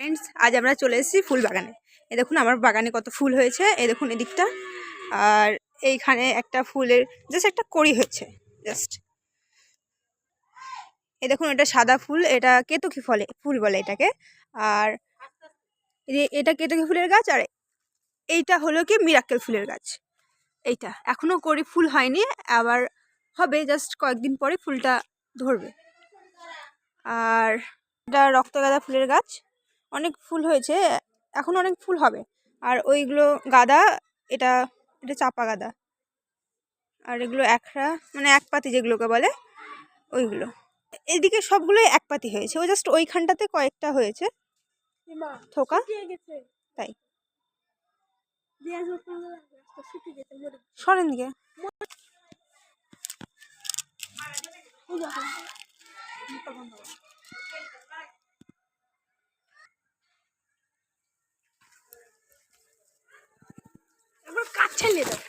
Friends, আজ আমরা চলে এসেছি ফুল বাগানে। এই দেখুন আমার বাগানে কত ফুল হয়েছে। এই দেখুন এদিকটা, আর এইখানে একটা ফুলের জাস্ট একটা কড়ি হয়েছে জাস্ট। এই দেখুন এটা সাদা ফুল, এটা কেতকী ফুল বলে এটাকে। আর এটা কেতকী ফুলের গাছ, আর এইটা হলো কি মিরাক্কেল ফুলের গাছ। এইটা এখনো কড়ি ফুল হয়নি, আবার হবে জাস্ট কয়েকদিন পরে ফুলটা ধরবে। আর এটা রক্তগাঁদা ফুলের গাছ, অনেক ফুল হয়েছে, এখন অনেক ফুল হবে। আর ওইগুলো গাঁদা, এটা এটা চাপা গাঁদা। আর এগুলো একরা, মানে এক পাতি যেগুলোকে বলে ওইগুলো। এদিকে সবগুলোই এক পাতি হয়েছে, ওই জাস্ট ওইখানটাতে কয়েকটা হয়েছে থোকা, তাই। সরেন দিকে কাজ চালিয়ে দাও।